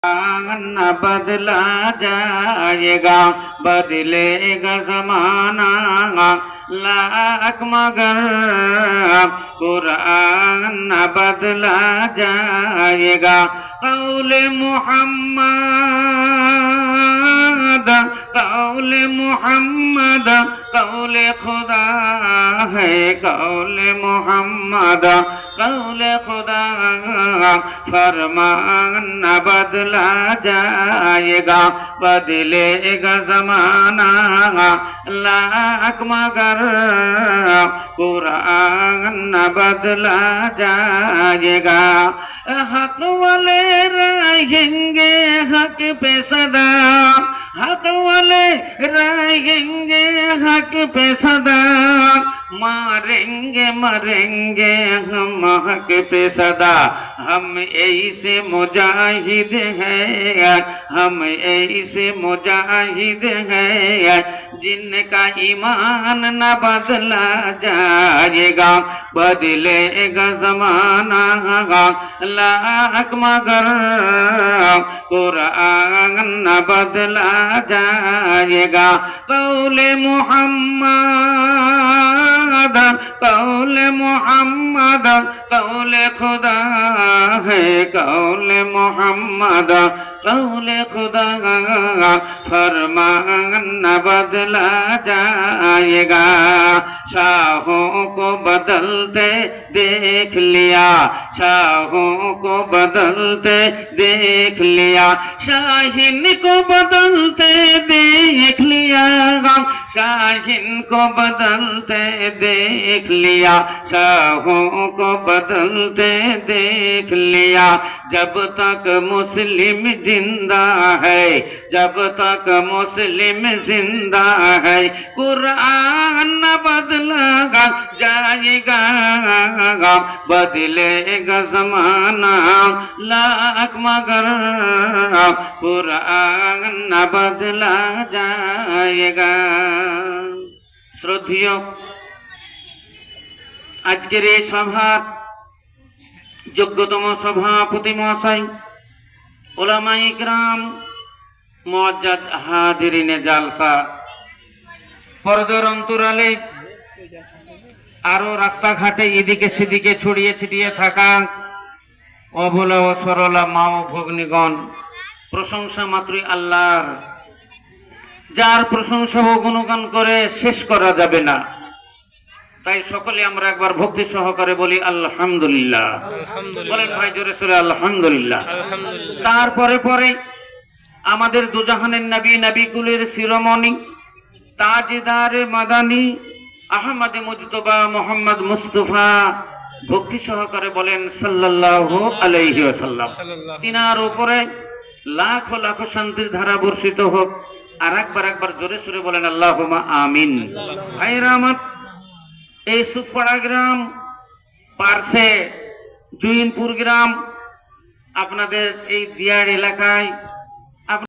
न बदला जाएगा, बदलेगा जमाना लाख मगर कुरान न बदला जाएगा। कौले मोहम्मद कौले मोहम्मद कौले खुदा है, कौले मोहम्मद कौले खुदा फरमान न बदला जाएगा, बदलेगा जमाना लाख मगर कुरान न बदला जाएगा। हक वाले रहेंगे हक पे सदा, हक वाले रहेंगे हक पे सदा, मारेंगे मरेंगे हम हक पे सदा। हम ऐसे मुजाहिद हैं, हम ऐसे मुजाहिद हैं जिनका ईमान न बदला जाएगा, बदलेगा जमाना लाख मगर कुरान न बदला जाएगा। कौले मोहम्मद कौले मोहम्मद कौले खुदा है, कौले मोहम्मद कौले खुदा फरमान न बदला जाएगा। शाहों को बदलते देख लिया, शाहों को बदलते देख लिया, शाहीन को बदलते देख लिया, शाहीन को बदलते देख लिया, शाहों को बदलते देख लिया। जब तक मुस्लिम जिंदा है, जब तक मुस्लिम जिंदा है, कुरान न बदला जाएगा, बदलेगा जमाना लाख मगर कुरान न बदला जाएगा। শ্রদ্ধেয় আজকের এই সভার যোগ্যতম সভাপতি মহাশয়, ওলামায়ে ইকরাম, মুআজ্জাজ হাজিরিনে জালসা, পর্দার অন্তরালে আরো রাস্তাঘাটে এদিকে সেদিকে ছড়িয়ে ছিটিয়ে থাকা অবলা ও সরলা মা ও ভগ্নীগণ, প্রশংসা মাত্রই আল্লাহর, যার প্রশংসা ও গুণগান করে শেষ করা যাবে না। তাই সকলে আমরা একবার ভক্তি সহকারে বলি আলহামদুলিল্লাহ। বলেন ভাই জোরে সোরে আলহামদুলিল্লাহ। তারপরে পরে আমাদের দুজাহানের নবী, নবী কুলের শিরোমণি, তাজদারে মাদানী আহমদ মুজতবা মোহাম্মদ মুস্তাফা, ভক্তি সহকারে বলেন সাল্লাল্লাহু আলাইহি ওয়াসাল্লাম। তিনার উপরে লাখো লাখো শান্তির ধারা বর্ষিত হোক। আর একবার জোরে সুরে বলেন আল্লাহুম্মা আমিন। ভাইরা আমার, এই সুখপাড়া গ্রাম পার্শ্বে জুইনপুর গ্রাম, আপনাদের এই দিয়াড় এলাকায়